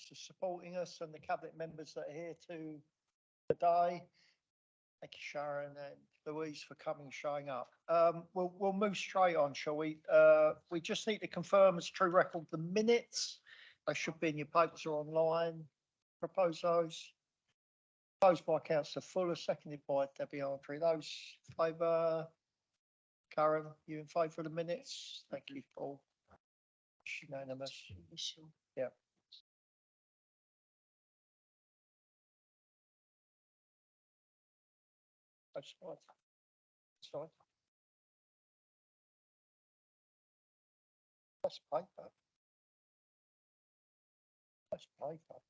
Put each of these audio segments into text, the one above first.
for supporting us and the cabinet members that are here today. Thank you, Sharon and Louise, for coming and showing up. We'll move straight on, shall we? We just need to confirm as true record the minutes. They should be in your papers or online. Propose those. Proposed by Councillor Fuller, seconded by Debbie Ardrey. Those in favour? Karen, you in favour of the minutes? Thank you, Paul. It's unanimous. Yeah. That's fine. That's fine. That's paper. That's paper.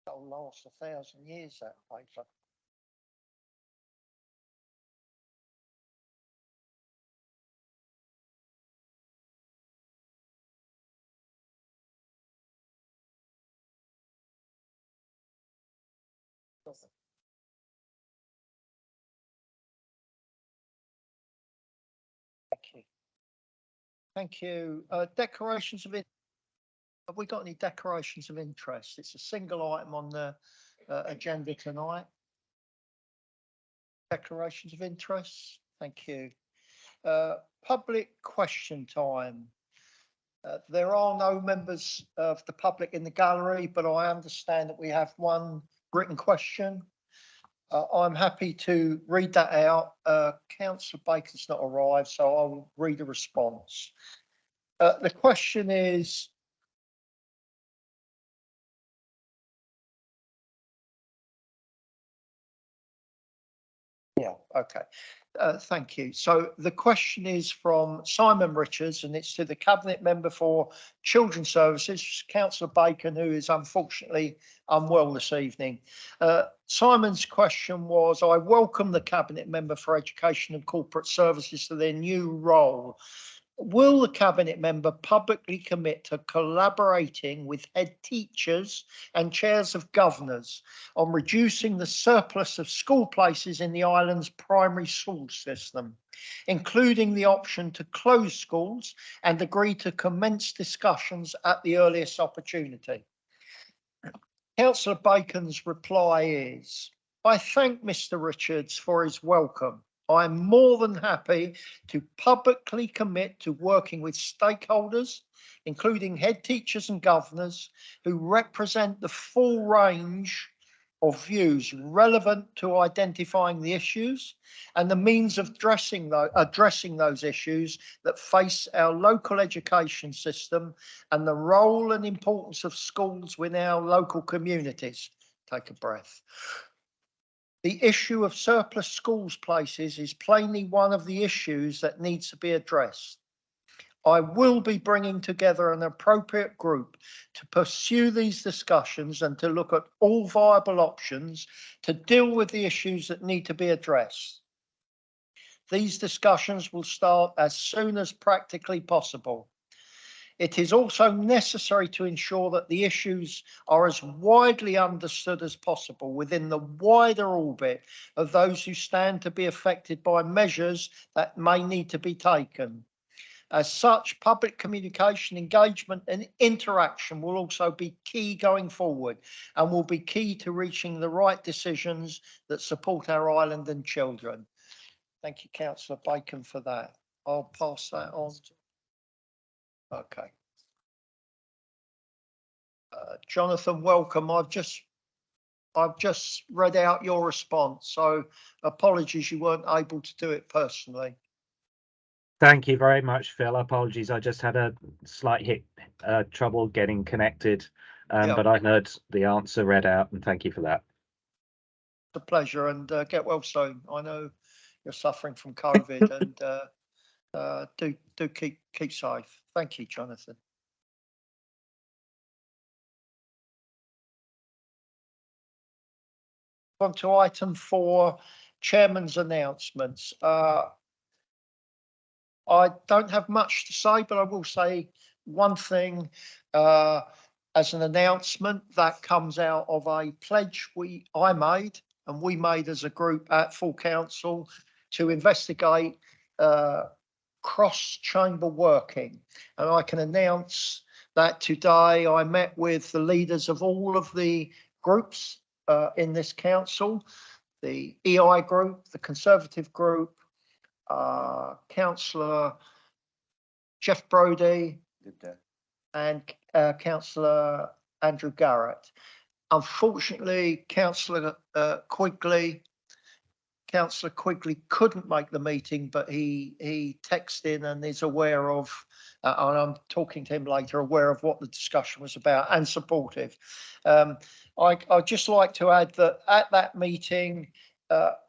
That'll last 1,000 years, that paper. Thank you. Thank you. Declarations of it. Have we got any declarations of interest? It's a single item on the agenda tonight. Declarations of interest. Thank you. Public question time. There are no members of the public in the gallery, but I understand that we have one written question. I'm happy to read that out. Councillor Baker's not arrived, so I will read the response. The question is, yeah, okay. Thank you. So the question is from Simon Richards, and it's to the Cabinet Member for Children's Services, Councillor Bacon, who is unfortunately unwell this evening. Simon's question was, I welcome the Cabinet Member for Education and Corporate Services to their new role. Will the Cabinet Member publicly commit to collaborating with head teachers and chairs of governors on reducing the surplus of school places in the island's primary school system, including the option to close schools, and agree to commence discussions at the earliest opportunity? Councillor Bacon's reply is, I thank Mr. Richards for his welcome. I'm more than happy to publicly commit to working with stakeholders, including head teachers and governors, who represent the full range of views relevant to identifying the issues and the means of addressing those issues that face our local education system and the role and importance of schools within our local communities. Take a breath. The issue of surplus schools places is plainly one of the issues that needs to be addressed. I will be bringing together an appropriate group to pursue these discussions and to look at all viable options to deal with the issues that need to be addressed. These discussions will start as soon as practically possible. It is also necessary to ensure that the issues are as widely understood as possible within the wider orbit of those who stand to be affected by measures that may need to be taken. As such, public communication, engagement and interaction will also be key going forward and will be key to reaching the right decisions that support our island and children. Thank you, Councillor Bacon, for that. I'll pass that on. Okay. Jonathan, welcome. I've just read out your response, so apologies you weren't able to do it personally. Thank you very much, Phil. Apologies, I just had a slight trouble getting connected, but I heard the answer read out, and thank you for that. It's a pleasure, and get well soon. I know you're suffering from COVID, and do keep safe. Thank you, Jonathan. On to item 4, Chairman's announcements. I don't have much to say, but I will say one thing as an announcement that comes out of a pledge I made and we made as a group at full council to investigate cross-chamber working, and I can announce that today I met with the leaders of all of the groups in this council, the EI group, the Conservative group, Councillor Jeff Brodie and Councillor Andrew Garrett. Unfortunately, Councillor Quigley couldn't make the meeting, but he texted in and is aware of, and I'm talking to him later, aware of what the discussion was about and supportive. I'd just like to add that at that meeting,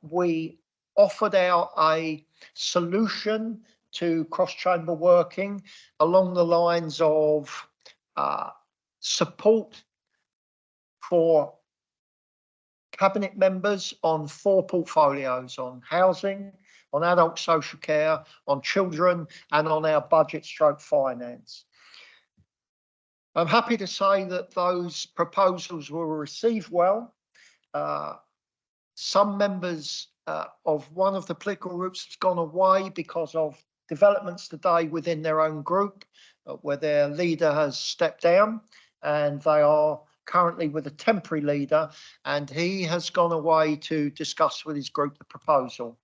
we offered out a solution to cross-chamber working along the lines of support for cabinet members on 4 portfolios: on housing, on adult social care, on children, and on our budget stroke finance. I'm happy to say that those proposals were received well. Some members of one of the political groups has gone away because of developments today within their own group, where their leader has stepped down, and they are currently with a temporary leader, and he has gone away to discuss with his group the proposal.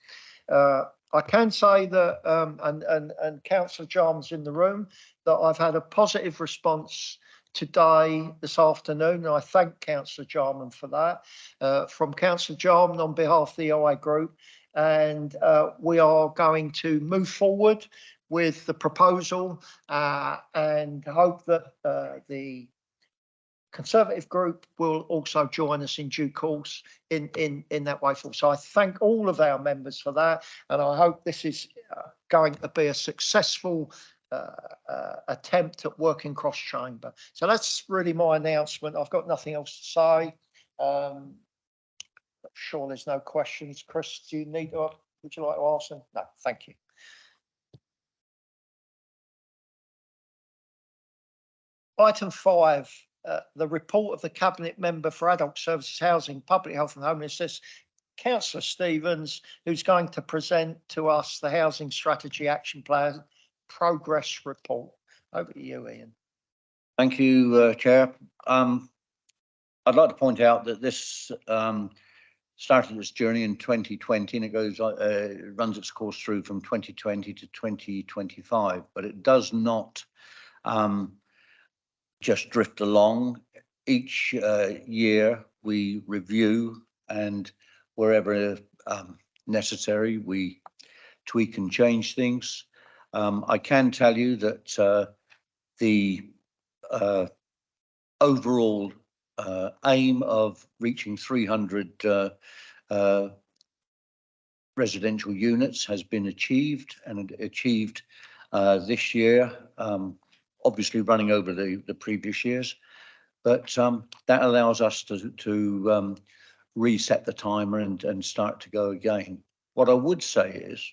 I can say that, and Councillor Jarman's in the room, that I've had a positive response today, this afternoon, and I thank Councillor Jarman for that, from Councillor Jarman on behalf of the EI group, and we are going to move forward with the proposal and hope that the Conservative group will also join us in due course in that way forward. So I thank all of our members for that, and I hope this is going to be a successful attempt at working cross-chamber. So that's really my announcement. I've got nothing else to say. Sure, there's no questions. Chris, do you need to? Would you like to ask them? No, thank you. Item 5. The report of the Cabinet Member for Adult Services, Housing, Public Health and Homelessness, Councillor Stevens, who's going to present to us the Housing Strategy Action Plan Progress Report. Over to you, Ian. Thank you, Chair. I'd like to point out that this started its journey in 2020, and it goes runs its course through from 2020 to 2025, but it does not just drift along. Each year we review, and wherever necessary, we tweak and change things. I can tell you that the overall aim of reaching 300 residential units has been achieved, and achieved this year, obviously running over the previous years, but that allows us to reset the timer and start to go again. What I would say is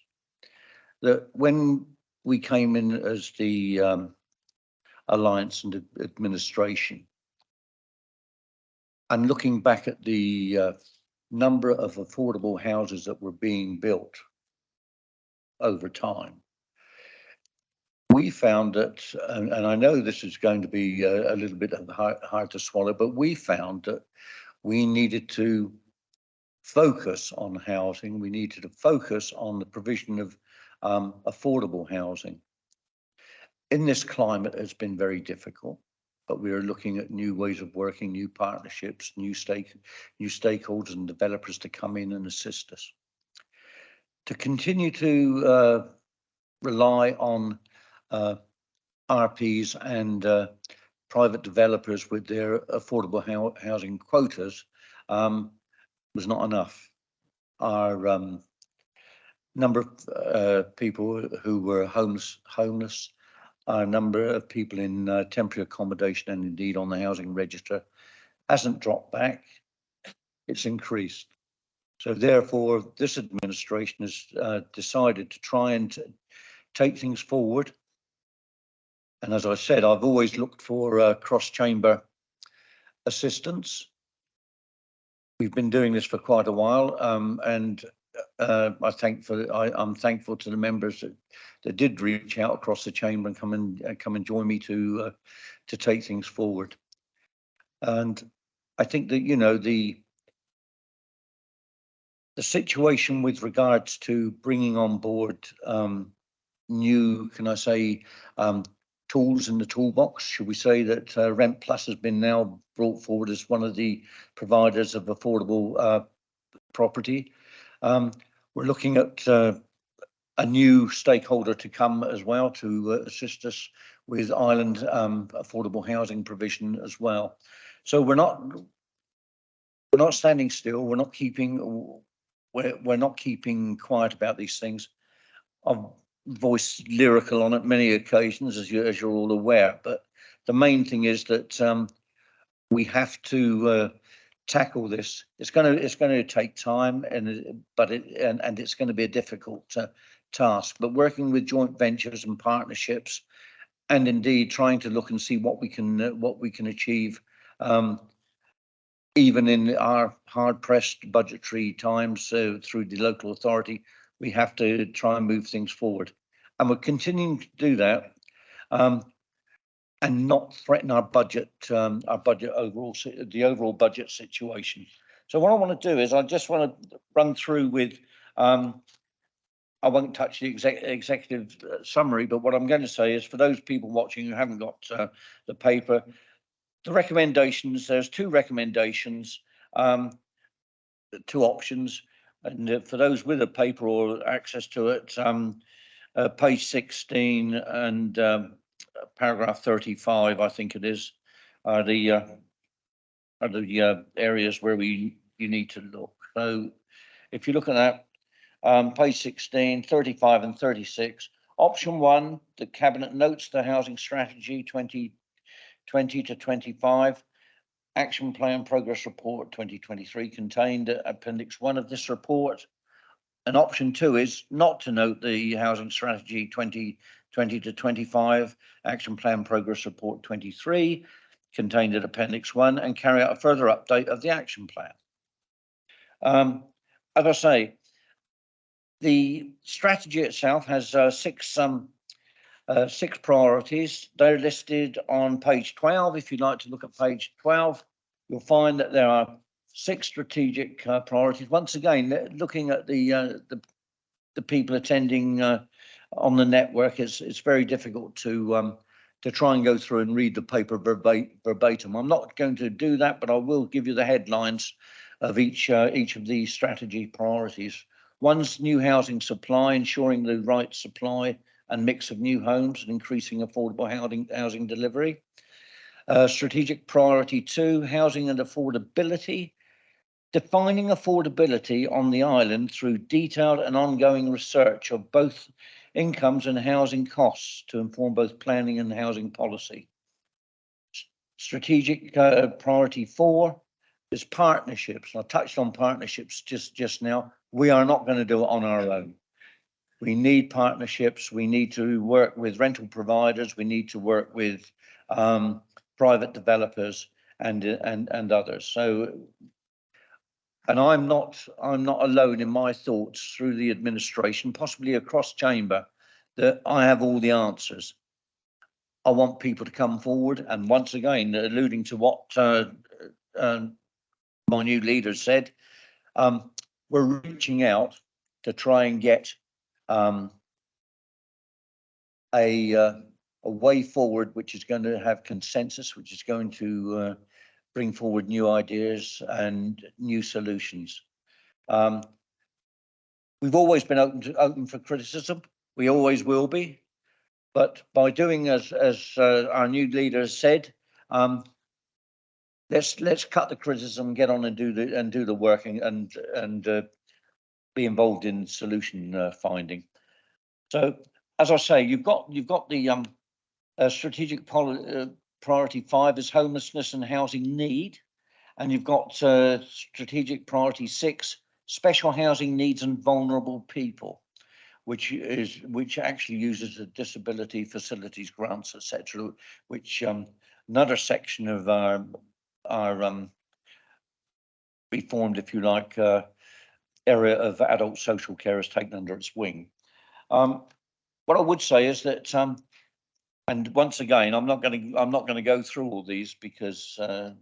that when we came in as the Alliance and Administration, and looking back at the number of affordable houses that were being built over time, we found that, and I know this is going to be a little bit hard to swallow, but we found that we needed to focus on housing. We needed to focus on the provision of affordable housing. In this climate, it's been very difficult, but we are looking at new ways of working, new partnerships, new stakeholders and developers to come in and assist us. To continue to rely on RPs and private developers with their affordable housing quotas was not enough. Our number of people who were homeless, our number of people in temporary accommodation and indeed on the housing register hasn't dropped back, it's increased. So therefore, this administration has decided to try and take things forward. And as I said, I've always looked for cross-chamber assistance. We've been doing this for quite a while, and I'm thankful to the members that did reach out across the chamber and come and join me to take things forward. And I think that, you know, the situation with regards to bringing on board new, can I say, tools in the toolbox, should we say, that Rent Plus has been now brought forward as one of the providers of affordable property. We're looking at a new stakeholder to come as well to assist us with island affordable housing provision as well. So we're not standing still. We're not keeping quiet about these things. I've voiced lyrical on it many occasions, as you're all aware. But the main thing is that we have to tackle this. It's going to take time, and it's going to be a difficult task. But working with joint ventures and partnerships, and indeed trying to look and see what we can achieve, even in our hard-pressed budgetary times through the local authority, we have to try and move things forward, and we're continuing to do that, and not threaten our budget overall, the overall budget situation. So what I want to do is I just want to run through with. I won't touch the executive summary, but what I'm going to say is, for those people watching who haven't got the paper, the recommendations, there's two recommendations, two options. And for those with a paper or access to it, page 16 and paragraph 35, I think it is, are the areas where you need to look. So if you look at that, page 16, 35 and 36, option 1, the Cabinet notes the housing strategy 2020 to 25, action plan progress report 2023 contained appendix 1 of this report. And option 2 is not to note the housing strategy 2020 to 25, action plan progress report 23 contained at appendix 1, and carry out a further update of the action plan. As I say, the strategy itself has six priorities. They're listed on page 12. If you'd like to look at page 12, you'll find that there are 6 strategic priorities. Once again, looking at the people attending on the network, it's very difficult to try and go through and read the paper verbatim. I'm not going to do that, but I will give you the headlines of each of these strategy priorities. One's new housing supply, ensuring the right supply and mix of new homes and increasing affordable housing delivery. Strategic priority 2, housing and affordability, defining affordability on the island through detailed and ongoing research of both incomes and housing costs to inform both planning and housing policy. Strategic priority 4 is partnerships. I touched on partnerships just now. We are not going to do it on our own. We need partnerships. We need to work with rental providers. We need to work with private developers and others. So, and I'm not alone in my thoughts through the administration, possibly across chamber, that I have all the answers. I want people to come forward, and once again, alluding to what my new leader said, we're reaching out to try and get a way forward, which is going to have consensus, which is going to bring forward new ideas and new solutions. We've always been open for criticism. We always will be. But by doing as our new leader has said, let's cut the criticism, get on and do the work, and be involved in solution finding. So, as I say, you've got the strategic priority 5 is homelessness and housing need, and you've got strategic priority 6, special housing needs and vulnerable people, which actually uses the disability facilities grants, etc., which another section of our reformed, if you like, area of adult social care has taken under its wing. What I would say is that, and once again, I'm not going to go through all these because I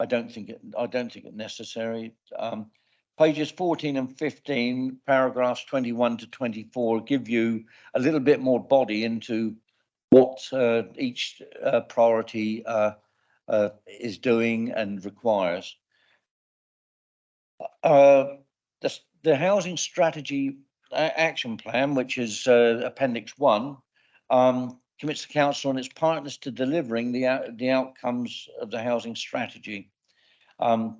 don't think it necessary. Pages 14 and 15, paragraphs 21 to 24 give you a little bit more body into what each priority is doing and requires. The housing strategy action plan, which is Appendix 1, commits the council and its partners to delivering the outcomes of the housing strategy. And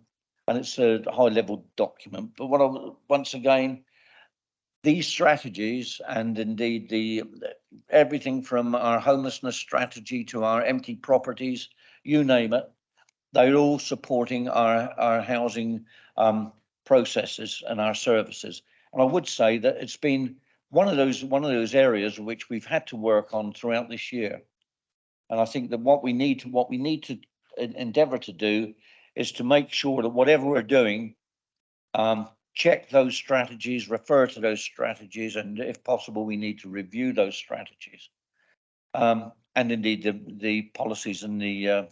it's a high-level document. But once again, these strategies, and indeed everything from our homelessness strategy to our empty properties, you name it, they're all supporting our housing processes and our services. And I would say that it's been one of those areas which we've had to work on throughout this year. And I think that what we need to endeavour to do is to make sure that whatever we're doing, check those strategies, refer to those strategies, and if possible, we need to review those strategies. And indeed the policies and the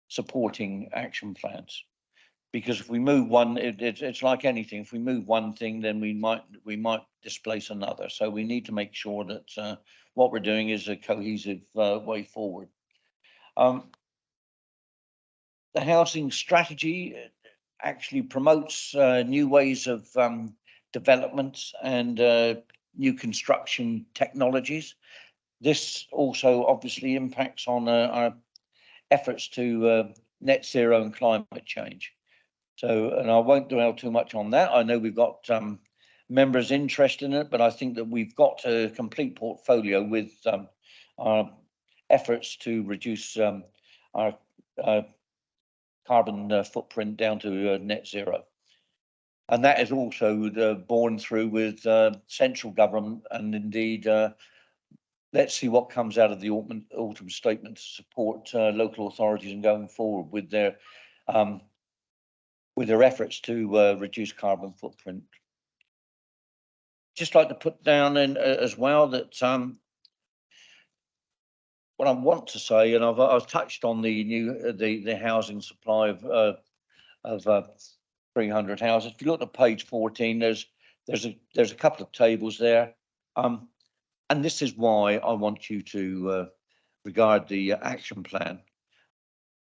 supporting action plans. Because if we move one, it's like anything. If we move one thing, then we might displace another. So we need to make sure that what we're doing is a cohesive way forward. The housing strategy actually promotes new ways of development and new construction technologies. This also obviously impacts on our efforts to net zero and climate change. So, and I won't dwell too much on that. I know we've got members interested in it, but I think that we've got a complete portfolio with our efforts to reduce our carbon footprint down to net zero. And that is also borne through with central government, and indeed, let's see what comes out of the autumn statement to support local authorities and going forward with their efforts to reduce carbon footprint. Just like to put down in as well that what I want to say, and I've touched on the housing supply of 300 houses. If you look at page 14, there's a couple of tables there, and this is why I want you to regard the action plan.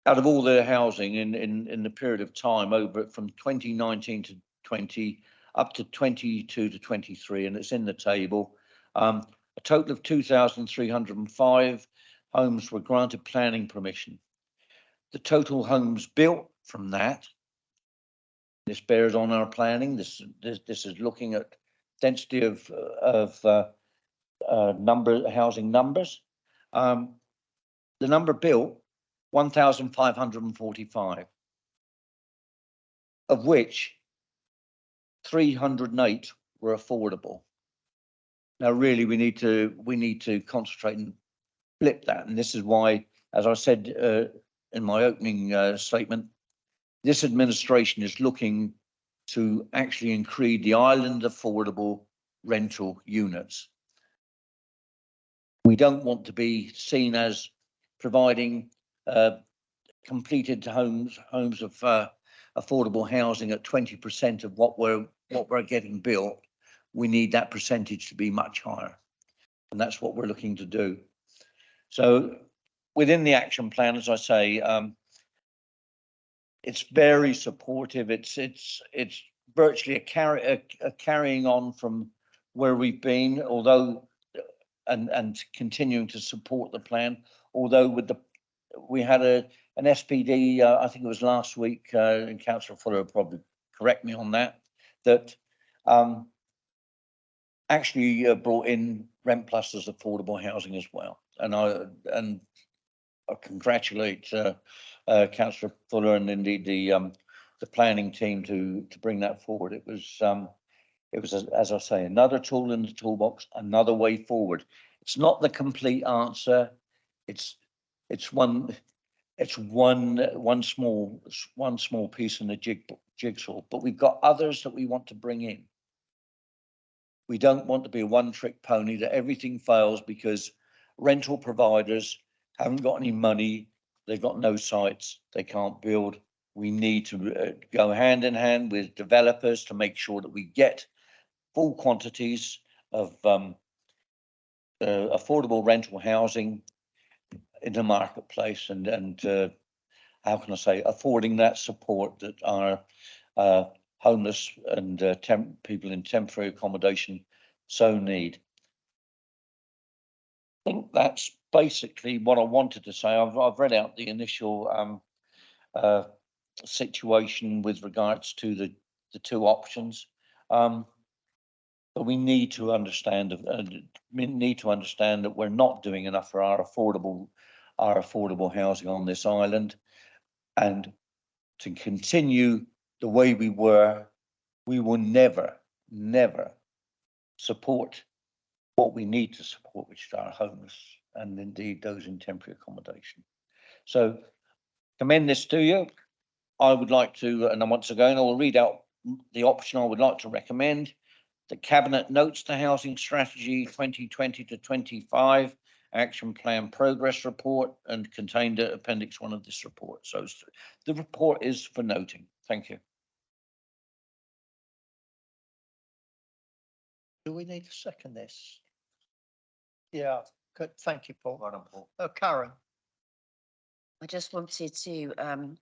Out of all the housing in the period of time over from 2019 to 20 up to 22 to 23, and it's in the table, a total of 2,305 homes were granted planning permission. The total homes built from that, this bears on our planning. This is looking at density of housing numbers. The number built 1,545, of which 308 were affordable. Now, really, we need to concentrate and flip that, and this is why, as I said in my opening statement, this administration is looking to actually increase the island affordable rental units. We don't want to be seen as providing completed homes of affordable housing at 20% of what we're getting built. We need that percentage to be much higher, and that's what we're looking to do. So within the action plan, as I say, it's very supportive. It's virtually a carrying on from where we've been, although and continuing to support the plan. Although we had an SPD, I think it was last week, and Councillor Fuller will probably correct me on that, actually brought in Rent Plus as affordable housing as well. And I congratulate Councillor Fuller and indeed the planning team to bring that forward. It was, as I say, another tool in the toolbox, another way forward. It's not the complete answer. It's one. it's one small piece in the jigsaw, but we've got others that we want to bring in. We don't want to be a one-trick pony that everything fails because rental providers haven't got any money, they've got no sites, they can't build. We need to go hand in hand with developers to make sure that we get full quantities of affordable rental housing in the marketplace, and how can I say, affording that support that our homeless and people in temporary accommodation so need. I think that's basically what I wanted to say. I've read out the initial situation with regards to the two options, but we need to understand that we're not doing enough for our affordable housing on this island, and to continue the way we will never support what we need to support, which is our homeless and indeed those in temporary accommodation. So commend this to you. I would like to, and once again, I will read out the option I would like to recommend. The Cabinet notes the Housing Strategy 2020 to 25 Action Plan Progress Report and contained at Appendix 1 of this report. So the report is for noting. Thank you. Do we need to second this? Yeah, good. Thank you, Paul. Karen. I just wanted to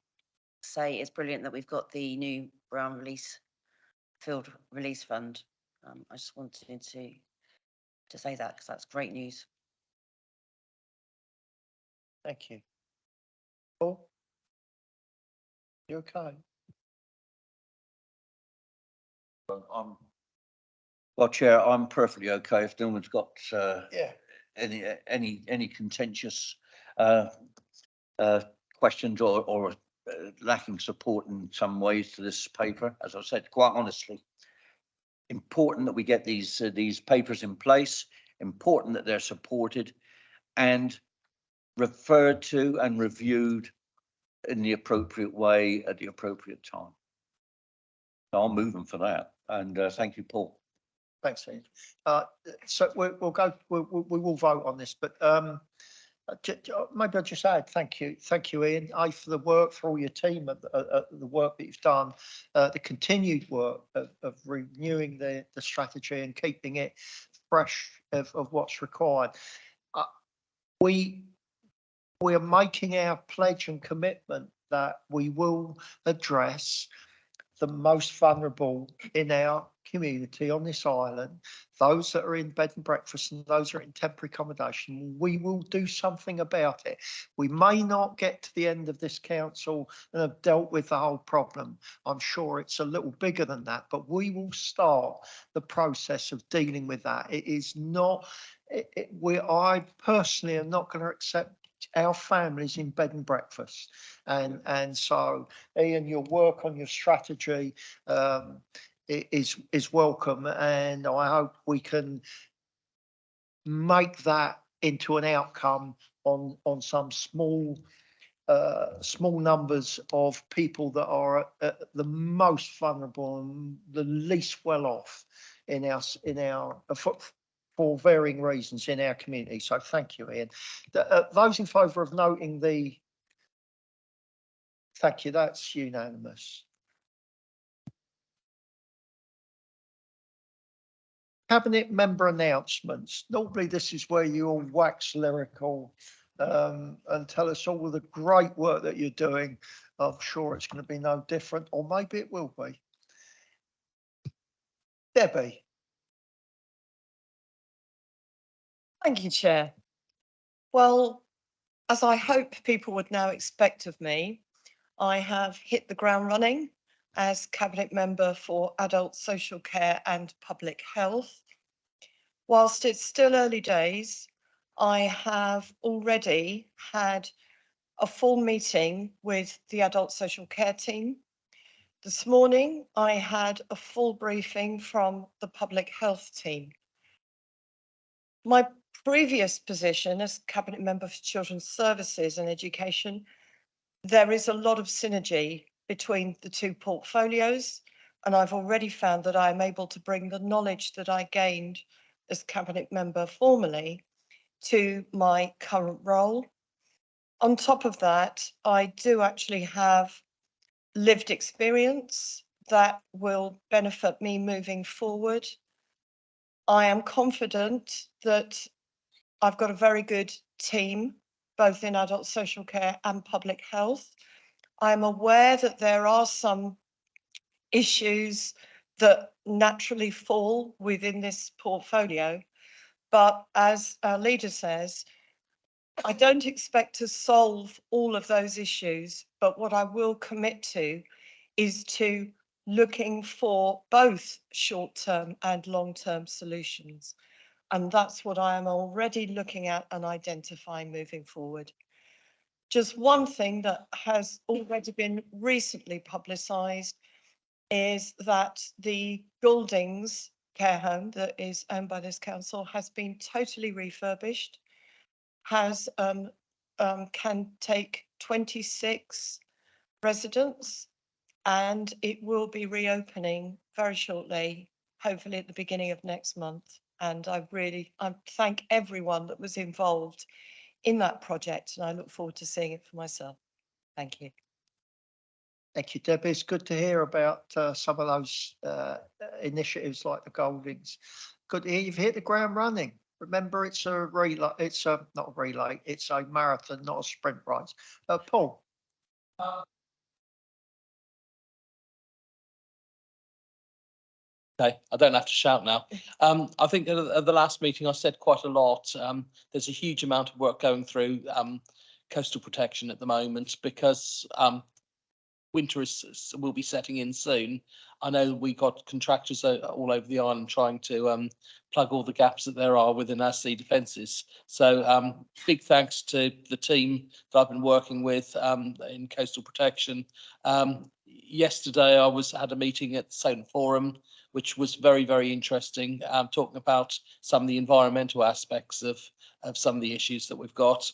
say it's brilliant that we've got the new Brown Field Release Fund. I just wanted to say that because that's great news. Thank you. Paul? You okay? Well, Chair, I'm perfectly okay if no one's got Yeah. any contentious questions or lacking support in some ways to this paper. As I said, quite honestly, important that we get these papers in place, important that they're supported and referred to and reviewed in the appropriate way at the appropriate time. So I'm moving for that, and thank you, Paul. Thanks, Ian. So we will vote on this, but maybe I'll just add thank you, Ian, for the work, for all your team, the work that you've done, the continued work of renewing the strategy and keeping it fresh of what's required. We are making our pledge and commitment that we will address the most vulnerable in our community on this island, those that are in bed and breakfast and those that are in temporary accommodation. We will do something about it. We may not get to the end of this council and have dealt with the whole problem. I'm sure it's a little bigger than that, but we will start the process of dealing with that. It is not, I personally am not going to accept our families in bed and breakfast, and so Ian, your work on your strategy is welcome, and I hope we can make that into an outcome on some small numbers of people that are the most vulnerable and the least well off in our for varying reasons in our community. So thank you, Ian. Those in favour of noting the, thank you, that's unanimous. Cabinet member announcements. Normally this is where you all wax lyrical and tell us all of the great work that you're doing. I'm sure it's going to be no different, or maybe it will be. Debbie. Thank you, Chair. Well, as I hope people would now expect of me, I have hit the ground running as Cabinet Member for Adult Social Care and Public Health. Whilst it's still early days, I have already had a full meeting with the Adult Social Care team. This morning, I had a full briefing from the Public Health team. My previous position as Cabinet Member for Children's Services and Education there is a lot of synergy between the two portfolios, and I've already found that I am able to bring the knowledge that I gained as cabinet member formerly to my current role. On top of that, I do actually have lived experience that will benefit me moving forward. I am confident that I've got a very good team, both in adult social care and public health. I'm aware that there are some issues that naturally fall within this portfolio, but as our leader says, I don't expect to solve all of those issues, but what I will commit to is to looking for both short-term and long-term solutions. And that's what I am already looking at and identifying moving forward. Just one thing that has already been recently publicised is that the Gouldings care home that is owned by this council has been totally refurbished, has can take 26 residents, and it will be reopening very shortly, hopefully at the beginning of next month. And I thank everyone that was involved in that project, and I look forward to seeing it for myself. Thank you. Thank you, Debbie. It's good to hear about some of those initiatives like the Goldings. Good to hear you've hit the ground running. Remember, it's a relay. It's not a relay. It's a marathon, not a sprint race. Paul. Okay, I don't have to shout now. I think at the last meeting I said quite a lot. There's a huge amount of work going through coastal protection at the moment because winter will be setting in soon. I know we got contractors all over the island trying to plug all the gaps that there are within our sea defences. So big thanks to the team that I've been working with in coastal protection. Yesterday I had a meeting at the Solent Forum, which was very, very interesting, talking about some of the environmental aspects of some of the issues that we've got.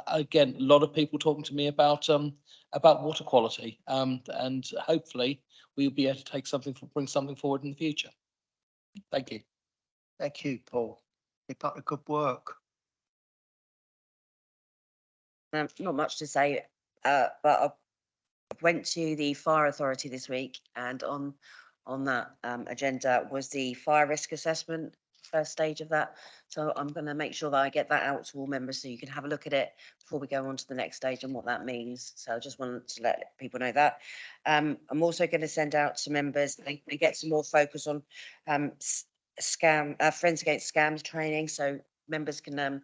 Again, a lot of people talking to me about water quality, and hopefully we'll be able to bring something forward in the future. Thank you. Thank you, Paul. Keep up the good work. Not much to say, but I went to the fire authority this week, and on that agenda was the fire risk assessment, first stage of that. So I'm going to make sure that I get that out to all members so you can have a look at it before we go on to the next stage and what that means. So I just wanted to let people know that. I'm also going to send out to members and get some more focus on Friends Against Scams training, so members can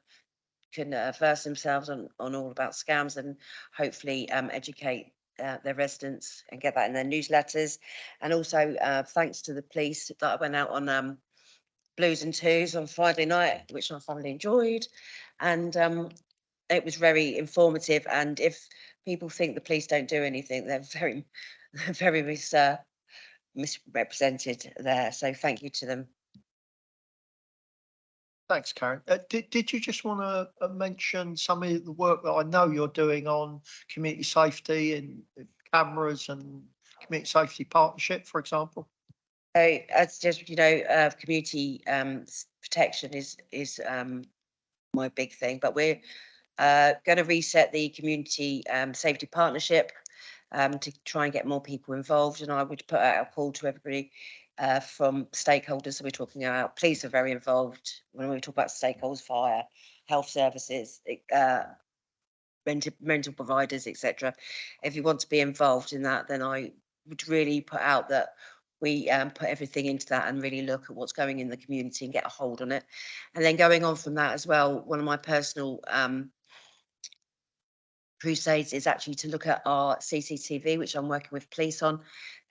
verse themselves on all about scams and hopefully educate their residents and get that in their newsletters. And also thanks to the police that I went out on Blues and Twos on Friday night, which I thoroughly enjoyed, and it was very informative. And if people think the police don't do anything, they're very misrepresented there. So thank you to them. Thanks, Karen. Did you just want to mention some of the work that I know you're doing on community safety and cameras and community safety partnership, for example? So as just community protection is my big thing, but we're going to reset the community safety partnership to try and get more people involved. And I would put out a call to everybody from stakeholders. So we're talking about police are very involved when we talk about stakeholders, fire, health services, rental providers, etc. If you want to be involved in that, then I would really put out that we put everything into that and really look at what's going in the community and get a hold on it. And then going on from that as well, one of my personal crusades is actually to look at our CCTV, which I'm working with police on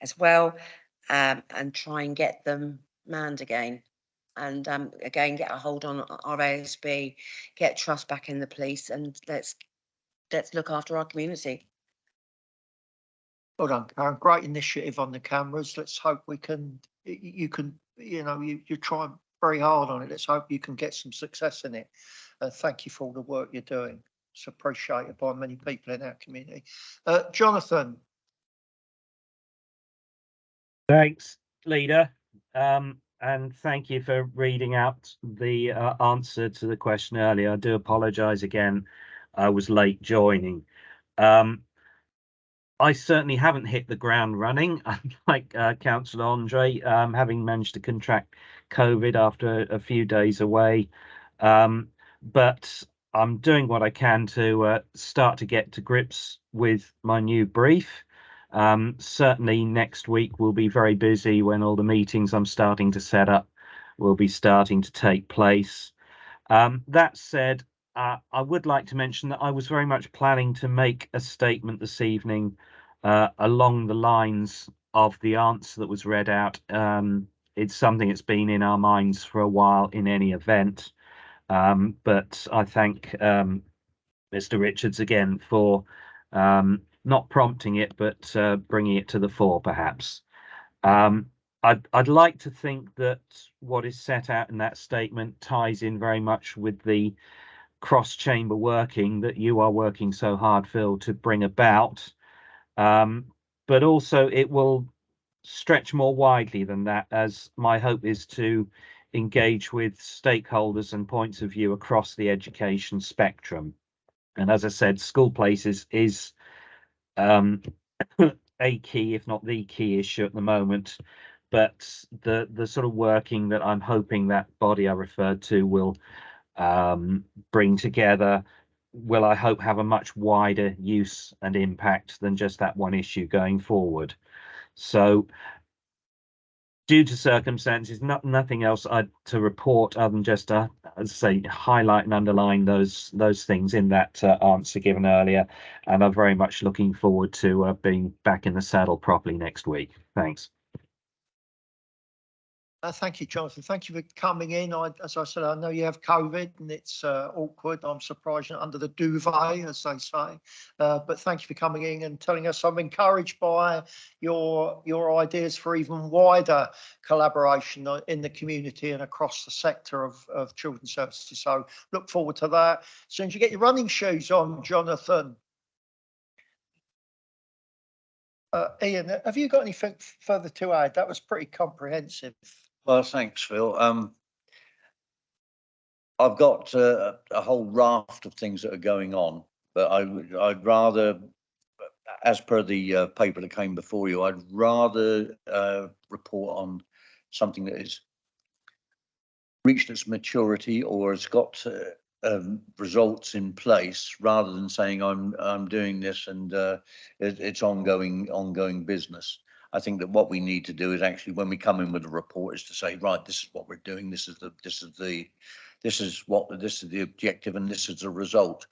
as well, and try and get them manned again. And again, get a hold on our ASB, get trust back in the police, and let's look after our community. Well done, Karen. Great initiative on the cameras. Let's hope you're trying very hard on it. Let's hope you can get some success in it. Thank you for all the work you're doing. It's appreciated by many people in our community. Jonathan. Thanks, Leader. And thank you for reading out the answer to the question earlier. I do apologise again. I was late joining. I certainly haven't hit the ground running, unlike Councillor Andre, having managed to contract COVID after a few days away. But I'm doing what I can to start to get to grips with my new brief. Certainly next week will be very busy when all the meetings I'm starting to set up will be starting to take place. That said, I would like to mention that I was very much planning to make a statement this evening along the lines of the answer that was read out. It's something that's been in our minds for a while in any event. But I thank Mr. Richards again for not prompting it, but bringing it to the fore, perhaps. I'd like to think that what is set out in that statement ties in very much with the cross-chamber working that you are working so hard, Phil, to bring about. But also it will stretch more widely than that, as my hope is to engage with stakeholders and points of view across the education spectrum. And as I said, school places is a key, if not the key issue at the moment. But the sort of working that I'm hoping that body I referred to will bring together will, I hope, have a much wider use and impact than just that one issue going forward. So due to circumstances, nothing else to report other than just to, as I say, highlight and underline those things in that answer given earlier. And I'm very much looking forward to being back in the saddle properly next week. Thanks. Thank you, Jonathan. Thank you for coming in. As I said, I know you have COVID and it's awkward. I'm surprised you're under the duvet, as they say. But thank you for coming in and telling us. I'm encouraged by your ideas for even wider collaboration in the community and across the sector of children's services. So look forward to that. As soon as you get your running shoes on, Jonathan. Ian, have you got anything further to add? That was pretty comprehensive. Well, thanks, Phil. I've got a whole raft of things that are going on, but I'd rather, as per the paper that came before you, I'd rather report on something that has reached its maturity or has got results in place, rather than saying I'm doing this and it's ongoing business. I think that what we need to do is actually, when we come in with a report, is to say, right, this is what we're doing. This is the objective, and this is the result.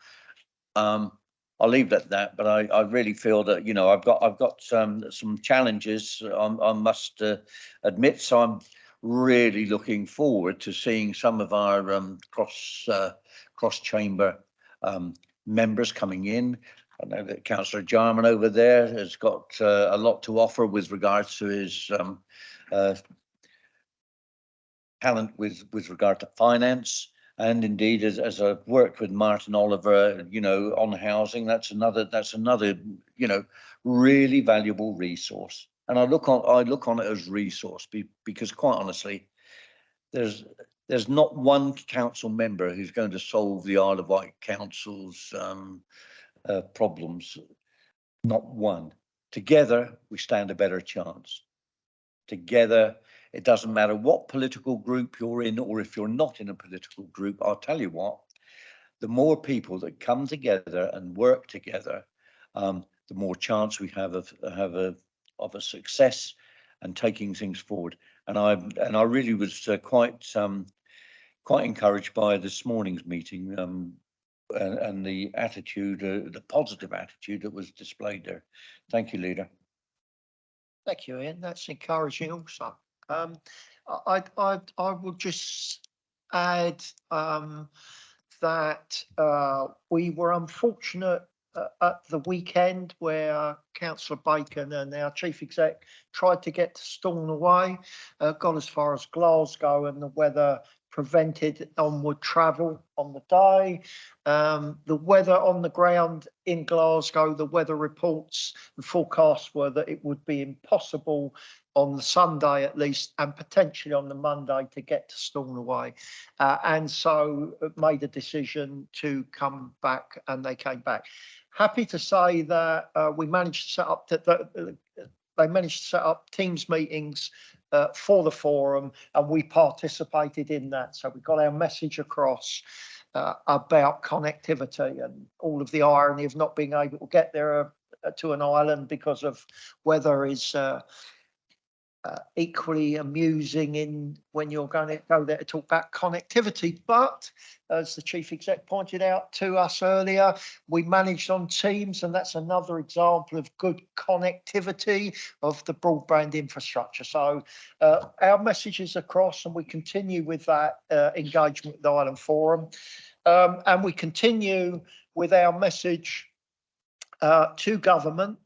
I'll leave it at that, but I really feel that, you know, I've got some challenges, I must admit. So I'm really looking forward to seeing some of our cross chamber members coming in. I know that Councillor Jarman over there has got a lot to offer with regards to his talent with regard to finance, and indeed as I've worked with Martin Oliver, you know, on housing. That's another you know, really valuable resource. And I look on it as resource because, quite honestly, there's not one council member who's going to solve the Isle of Wight Council's problems. Not one. Together we stand a better chance. Together, it doesn't matter what political group you're in, or if you're not in a political group. I'll tell you what, the more people that come together and work together, the more chance we have of a success and taking things forward. And I really was quite encouraged by this morning's meeting, and the attitude, the positive attitude that was displayed there. Thank you, Leader. Thank you, Ian. That's encouraging also. I will just add that we were unfortunate at the weekend where Councillor Bacon and our Chief Exec tried to get to Stornoway, got as far as Glasgow, and the weather prevented onward travel on the day. The weather on the ground in Glasgow, the weather reports and forecasts were that it would be impossible on the Sunday at least, and potentially on the Monday, to get to Stornoway. And so made a decision to come back, and they came back. Happy to say that we managed to set up they managed to set up Teams meetings for the forum, and we participated in that. So we got our message across about connectivity and all of the irony of not being able to get there to an island because of weather is equally amusing in when you're going to go there to talk about connectivity. But as the chief exec pointed out to us earlier, we managed on Teams, and that's another example of good connectivity of the broadband infrastructure. So our message is across, and we continue with that engagement with the Island Forum. And we continue with our message to government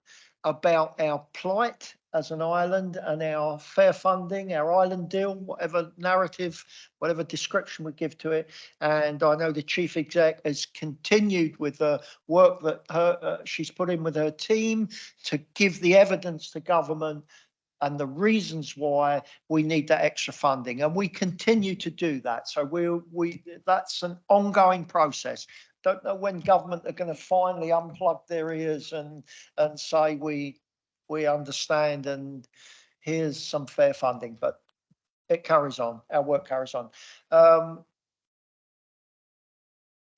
about our plight as an island and our fair funding, our island deal, whatever narrative, whatever description we give to it. And I know the chief exec has continued with the work that she's put in with her team to give the evidence to government and the reasons why we need that extra funding. And we continue to do that. So that's an ongoing process. Don't know when government are going to finally unplug their ears and say we understand and here's some fair funding, but it carries on. Our work carries on.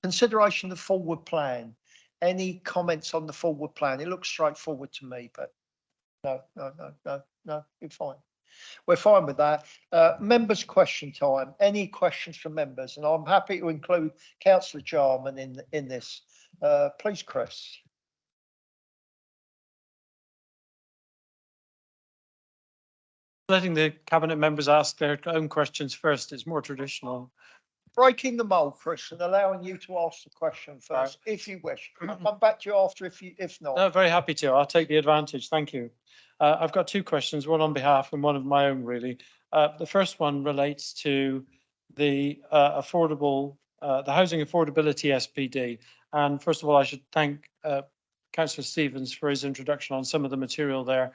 Consideration of the forward plan. Any comments on the forward plan? It looks straightforward to me, but no, you're fine. We're fine with that. Members' question time. Any questions from members? And I'm happy to include Councillor Jarman in this. Please, Chris. Letting the cabinet members ask their own questions first is more traditional. Breaking the mould, Chris, and allowing you to ask the question first, if you wish. I'll come back to you after if not. No, very happy to. I'll take the advantage. Thank you. I've got two questions, one on behalf and one of my own, really. The first one relates to the the housing affordability SPD. And first of all, I should thank Councillor Stevens for his introduction on some of the material there.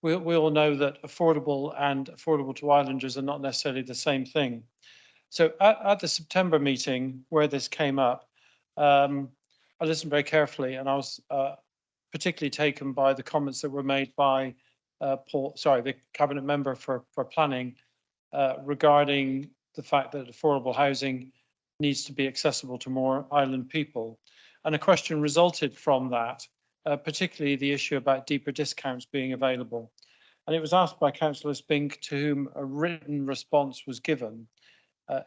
We all know that affordable and affordable to islanders are not necessarily the same thing. So at the September meeting where this came up, I listened very carefully, and I was particularly taken by the comments that were made by the cabinet member for planning regarding the fact that affordable housing needs to be accessible to more island people. And a question resulted from that, particularly the issue about deeper discounts being available. And it was asked by Councillor Spink, to whom a written response was given.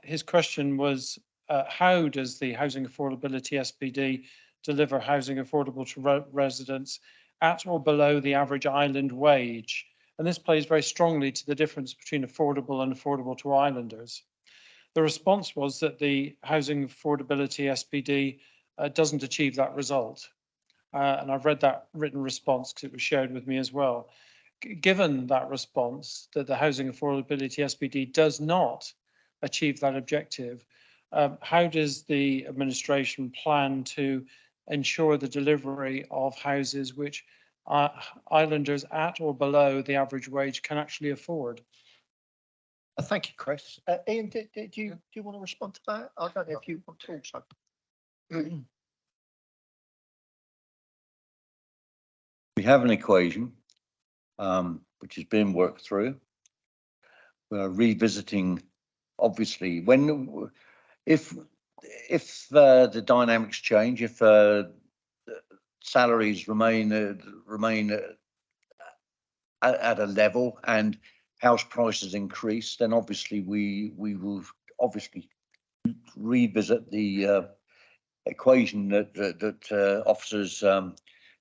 His question was, how does the Housing Affordability SPD deliver housing affordable to residents at or below the average island wage? And this plays very strongly to the difference between affordable and affordable to islanders. The response was that the Housing Affordability SPD doesn't achieve that result. And I've read that written response because it was shared with me as well. Given that response, that the Housing Affordability SPD does not achieve that objective, how does the administration plan to ensure the delivery of houses which islanders at or below the average wage can actually afford? Thank you, Chris. Ian, do you want to respond to that? I don't know if you want to also. We have an equation which has been worked through. We're revisiting, obviously, if the dynamics change, if salaries remain at a level and house prices increase, then obviously we will obviously revisit the equation that officers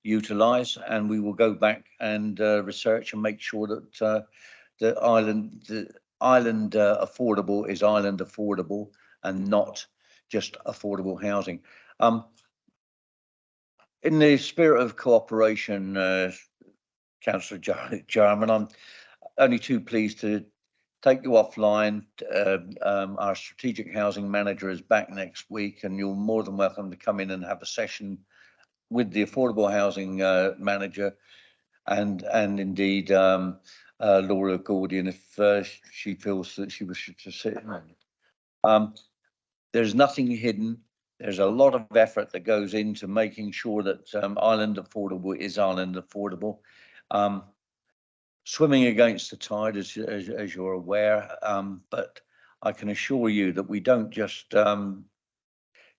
utilise, and we will go back and research and make sure that the island affordable is island affordable and not just affordable housing. In the spirit of cooperation, Councillor Jarman, I'm only too pleased to take you offline. Our strategic housing manager is back next week, and you're more than welcome to come in and have a session with the affordable housing manager, and indeed Laura Gordian, if she feels that she wishes to sit in. There's nothing hidden. There's a lot of effort that goes into making sure that Island Affordable is Island Affordable. Swimming against the tide, as you're aware, but I can assure you that we don't just come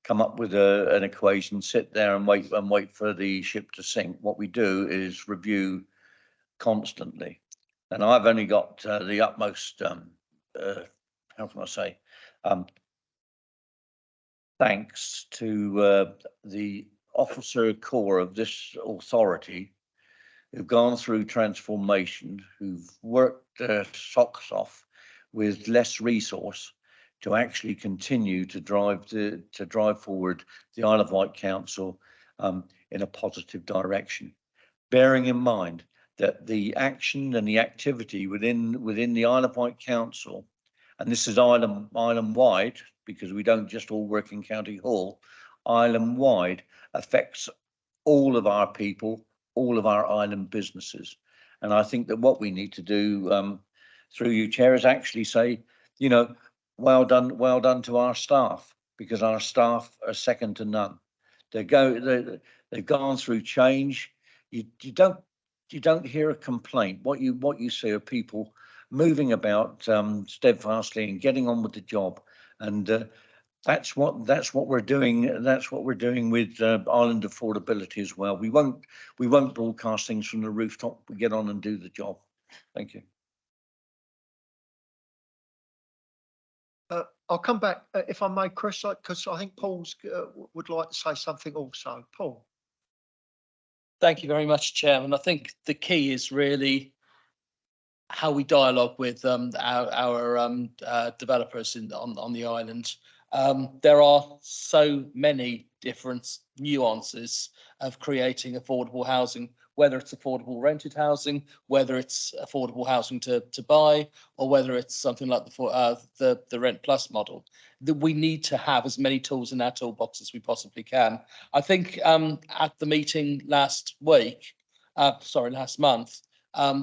up with an equation, sit there and wait for the ship to sink. What we do is review constantly, and I've only got the utmost how can I say, thanks to the officer core of this authority who've gone through transformation, who've worked their socks off with less resource to actually continue to drive forward the Isle of Wight Council in a positive direction, bearing in mind that the action and the activity within the Isle of Wight Council, and this is island-wide, because we don't just all work in County Hall, island-wide affects all of our people, all of our island businesses. And I think that what we need to do through you, Chair, is actually say, you know, well done to our staff, because our staff are second to none. They've gone through change. You don't hear a complaint. What you see are people moving about steadfastly and getting on with the job, and that's what we're doing. That's what we're doing with Island Affordability as well. We won't broadcast things from the rooftop. We get on and do the job. Thank you. I'll come back if I may, Chris, because I think Paul's would like to say something also. Paul. Thank you very much, Chairman. I think the key is really how we dialogue with our developers on the island. There are so many different nuances of creating affordable housing, whether it's affordable rented housing, whether it's affordable housing to buy, or whether it's something like the Rent Plus model. That we need to have as many tools in our toolbox as we possibly can. I think at the meeting last month,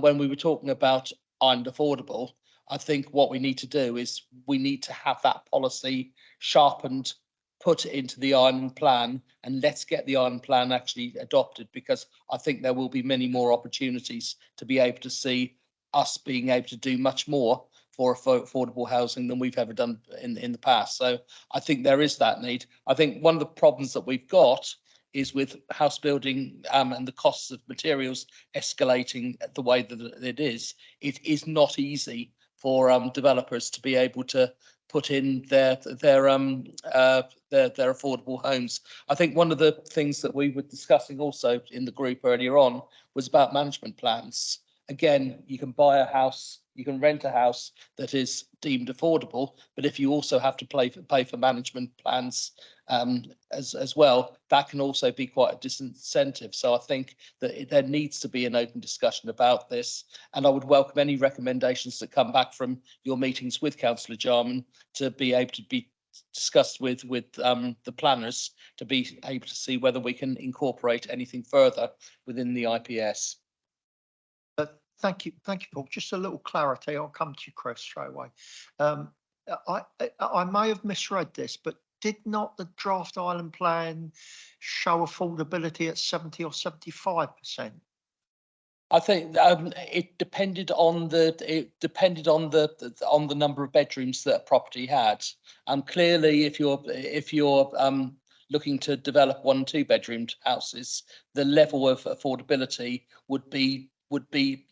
when we were talking about Island Affordable, I think what we need to do is we need to have that policy sharpened, put it into the island plan, and let's get the island plan actually adopted, because I think there will be many more opportunities to be able to see us being able to do much more for affordable housing than we've ever done in the past. So I think there is that need. I think one of the problems that we've got is with house building and the costs of materials escalating the way that it is not easy for developers to be able to put in their affordable homes. I think one of the things that we were discussing also in the group earlier on was about management plans. Again, you can buy a house, you can rent a house that is deemed affordable, but if you also have to pay for management plans as well, that can also be quite a disincentive. So I think that there needs to be an open discussion about this, and I would welcome any recommendations that come back from your meetings with Councillor Jarman to be able to be discussed with the planners to be able to see whether we can incorporate anything further within the IPS. Thank you, Paul. Just a little clarity. I'll come to you, Chris, straight away. I may have misread this, but did not the draft island plan show affordability at 70 or 75%? I think it depended on the number of bedrooms that a property had. Clearly, if you're looking to develop 1 and 2 bedroomed houses, the level of affordability would be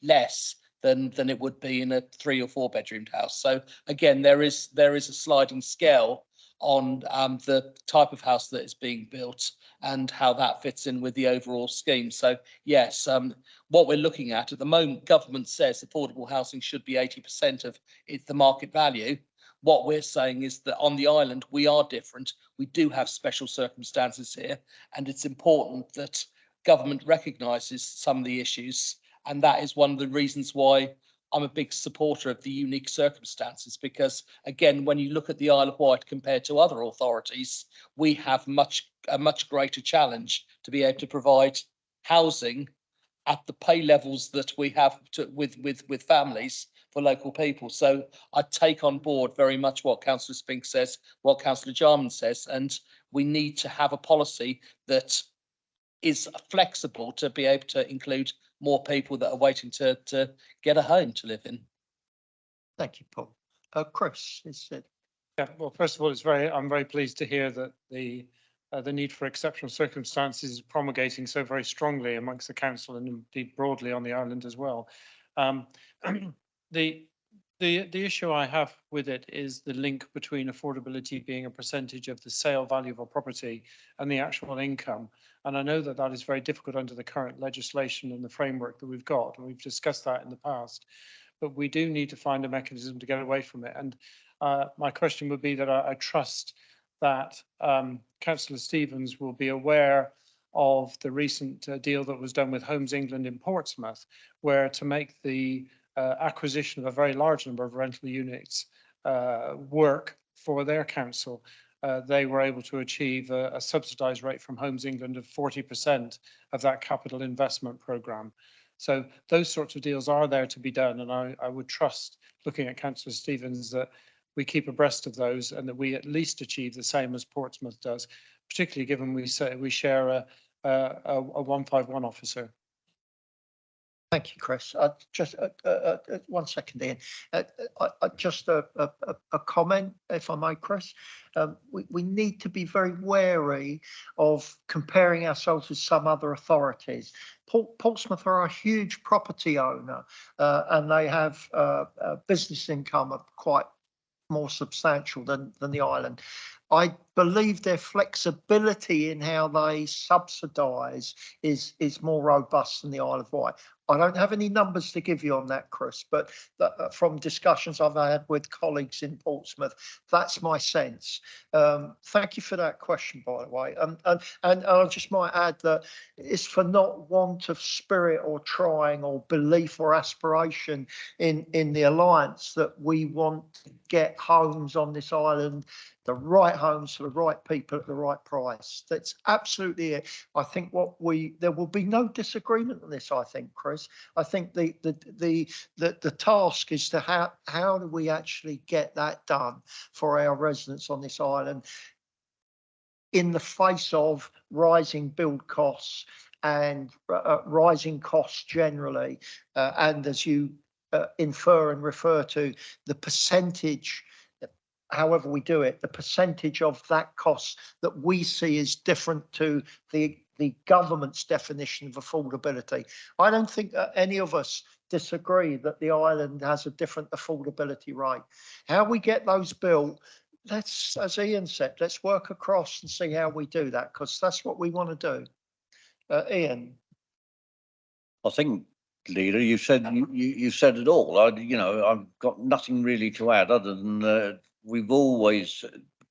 less than it would be in a 3 or 4 bedroomed house. So again, there is a sliding scale on the type of house that is being built and how that fits in with the overall scheme. So yes, what we're looking at the moment, government says affordable housing should be 80% of the market value. What we're saying is that on the island, we are different. We do have special circumstances here, and it's important that government recognises some of the issues. And that is one of the reasons why I'm a big supporter of the unique circumstances because, again, when you look at the Isle of Wight compared to other authorities, we have a much greater challenge to be able to provide housing at the pay levels that we have with families for local people. So I take on board very much what Councillor Spink says, what Councillor Jarman says, and we need to have a policy that is flexible to be able to include more people that are waiting to get a home to live in. Thank you, Paul. Chris, is it? Yeah, well, first of all, I'm very pleased to hear that the need for exceptional circumstances is promulgating so very strongly amongst the council and indeed broadly on the island as well. The issue I have with it is the link between affordability being a percentage of the sale value of a property and the actual income. And I know that that is very difficult under the current legislation and the framework that we've got, and we've discussed that in the past. But we do need to find a mechanism to get away from it. And my question would be that I trust that Councillor Stevens will be aware of the recent deal that was done with Homes England in Portsmouth, where to make the acquisition of a very large number of rental units work for their council, they were able to achieve a subsidised rate from Homes England of 40% of that capital investment programme. So those sorts of deals are there to be done, and I would trust, looking at Councillor Stevens, that we keep abreast of those and that we at least achieve the same as Portsmouth does, particularly given we share a 151 officer. Thank you, Chris. Just 1 second, Ian. Just a comment, if I may, Chris. We need to be very wary of comparing ourselves with some other authorities. Portsmouth are a huge property owner, and they have a business income of quite more substantial than the island. I believe their flexibility in how they subsidise is more robust than the Isle of Wight. I don't have any numbers to give you on that, Chris, but from discussions I've had with colleagues in Portsmouth, that's my sense. Thank you for that question, by the way. And I just might add that it's for not want of spirit or trying or belief or aspiration in the Alliance that we want to get homes on this island, the right homes for the right people at the right price. That's absolutely it. I think there will be no disagreement on this, I think, Chris. I think the task is to how do we actually get that done for our residents on this island in the face of rising build costs and rising costs generally, and as you infer and refer to, the percentage, however we do it, the percentage of that cost that we see is different to the government's definition of affordability. I don't think that any of us disagree that the island has a different affordability rate. How we get those built, let's, as Ian said, let's work across and see how we do that, because that's what we want to do. Ian. I think, Leader, you said it all. I've got nothing really to add other than we've always,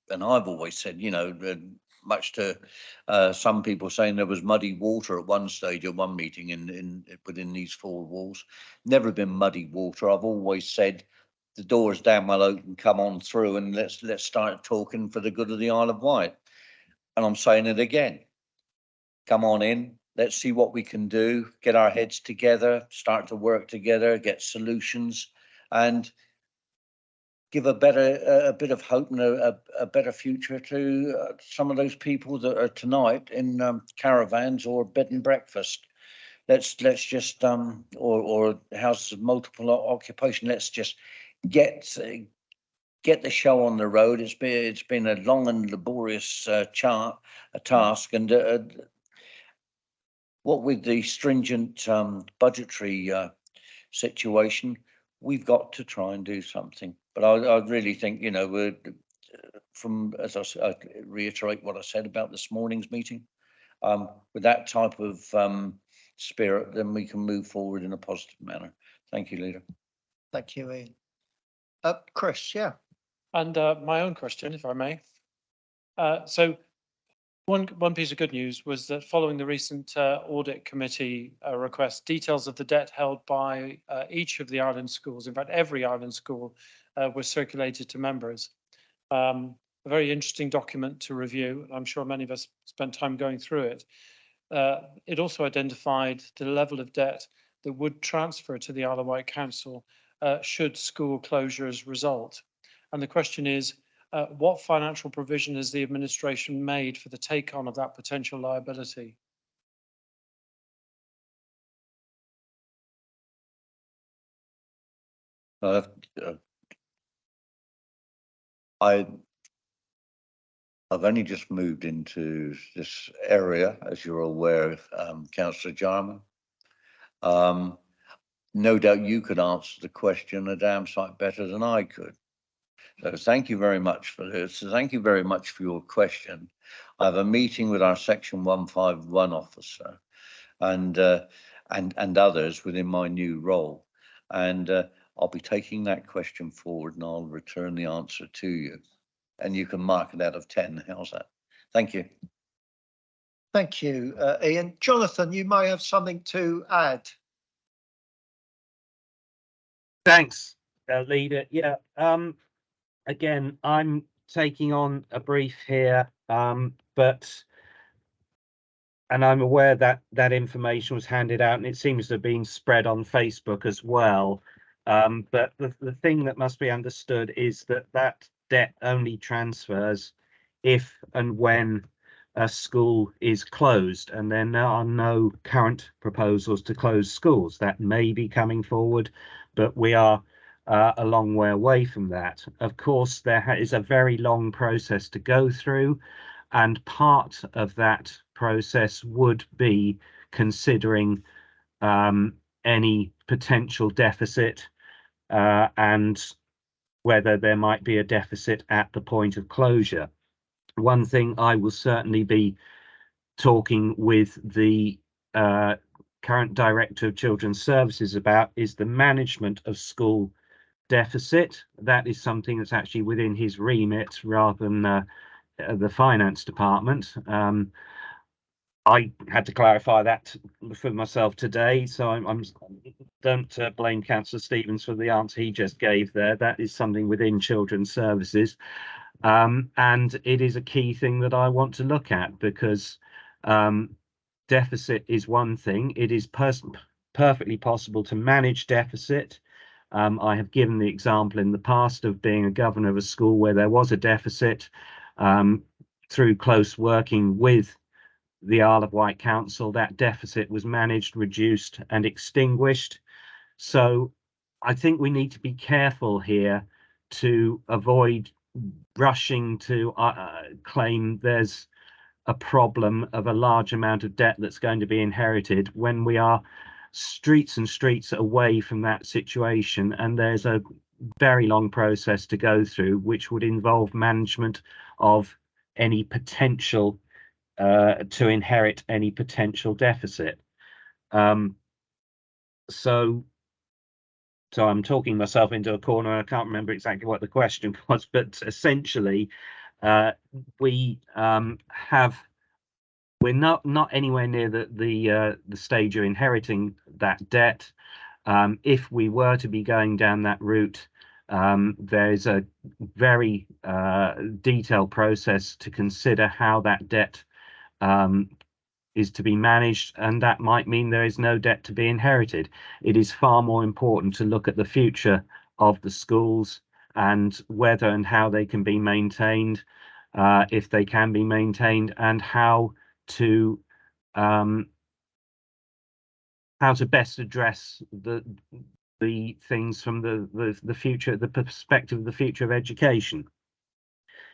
and I've always said, much to some people saying there was muddy water at one stage at one meeting within these four walls. Never been muddy water. I've always said the door's damn well open, come on through and let's start talking for the good of the Isle of Wight. And I'm saying it again. Come on in. Let's see what we can do, get our heads together, start to work together, get solutions, and give a bit of hope and a better future to some of those people that are tonight in caravans or bed and breakfast. Let's just or houses of multiple occupation. Let's just get the show on the road. It's been a long and laborious task, and what with the stringent budgetary situation, we've got to try and do something. But I really think, as I reiterate what I said about this morning's meeting, with that type of spirit, then we can move forward in a positive manner. Thank you, Leader. Thank you, Ian. Chris, yeah. And my own question, if I may. So One piece of good news was that following the recent audit committee request, details of the debt held by each of the Ireland schools, in fact, every Ireland school, was circulated to members. A very interesting document to review. I'm sure many of us spent time going through it. It also identified the level of debt that would transfer to the Isle of Wight Council should school closures result. And the question is, what financial provision has the administration made for the take-on of that potential liability? I've only just moved into this area, as you're aware, Councillor Jarman. No doubt you could answer the question a damn sight better than I could. So thank you very much for this. Thank you very much for your question. I have a meeting with our Section 151 officer and others within my new role. And I'll be taking that question forward and I'll return the answer to you. And you can mark it out of 10. How's that? Thank you. Thank you, Ian. Jonathan, you may have something to add. Thanks, Leader. Yeah. Again, I'm taking on a brief here, and I'm aware that that information was handed out and it seems to have been spread on Facebook as well. But the thing that must be understood is that that debt only transfers if and when a school is closed, and there are no current proposals to close schools. That may be coming forward, but we are a long way away from that. Of course, there is a very long process to go through, and part of that process would be considering any potential deficit and whether there might be a deficit at the point of closure. One thing I will certainly be talking with the current Director of Children's Services about is the management of school deficit. That is something that's actually within his remit rather than the finance department. I had to clarify that for myself today, so I'm don't blame Councillor Stevens for the answer he just gave there. That is something within Children's Services, and it is a key thing that I want to look at, because deficit is one thing. It is perfectly possible to manage deficit. I have given the example in the past of being a governor of a school where there was a deficit. Through close working with the Isle of Wight Council, that deficit was managed, reduced and extinguished. So I think we need to be careful here to avoid rushing to claim there's a problem of a large amount of debt that's going to be inherited when we are streets and streets away from that situation, and there's a very long process to go through which would involve management of any potential to inherit any potential deficit. So I'm talking myself into a corner and I can't remember exactly what the question was, but essentially we're not anywhere near the stage of inheriting that debt. If we were to be going down that route, there's a very detailed process to consider how that debt is to be managed, and that might mean there is no debt to be inherited. It is far more important to look at the future of the schools and whether and how they can be maintained, if they can be maintained, and how to best address the things from the future, the perspective of the future of education.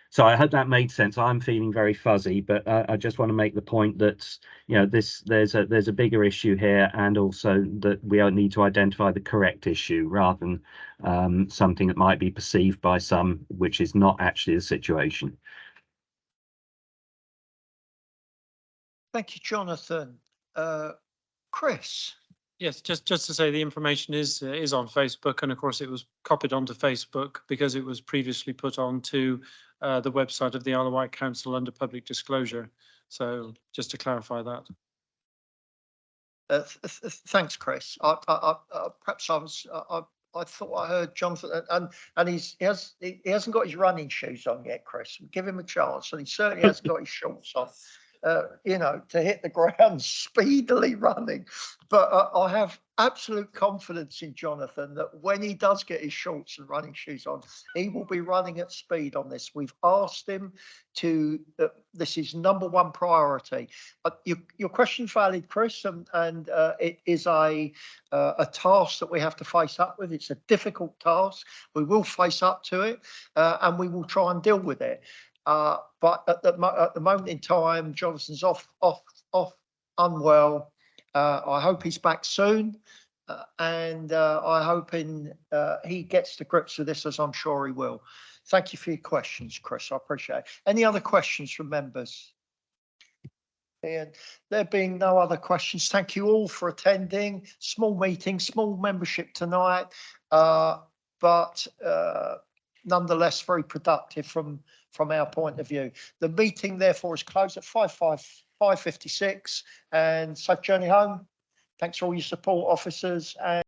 So I hope that made sense. I'm feeling very fuzzy, but I just want to make the point that, you know, there's a bigger issue here, and also that we need to identify the correct issue rather than something that might be perceived by some which is not actually the situation. Thank you, Jonathan. Chris. Yes, just to say the information is on Facebook, and of course it was copied onto Facebook because it was previously put onto the website of the Isle of Wight Council under public disclosure. So just to clarify that. Thanks, Chris. Perhaps I thought I heard Jonathan, and he hasn't got his running shoes on yet, Chris. Give him a chance, and he certainly hasn't got his shorts on. To hit the ground speedily running. But I have absolute confidence in Jonathan that when he does get his shorts and running shoes on, he will be running at speed on this. We've asked him to, this is number one priority. Your question's valid, Chris, and it is a task that we have to face up with. It's a difficult task. We will face up to it, and we will try and deal with it. But at the moment in time, Jonathan's off unwell. I hope he's back soon, and I hope he gets to grips with this, as I'm sure he will. Thank you for your questions, Chris. I appreciate it. Any other questions from members? And there being no other questions, thank you all for attending. Small meeting, small membership tonight, but nonetheless very productive from our point of view. The meeting therefore is closed at 5:56, and safe journey home. Thanks for all your support, officers. And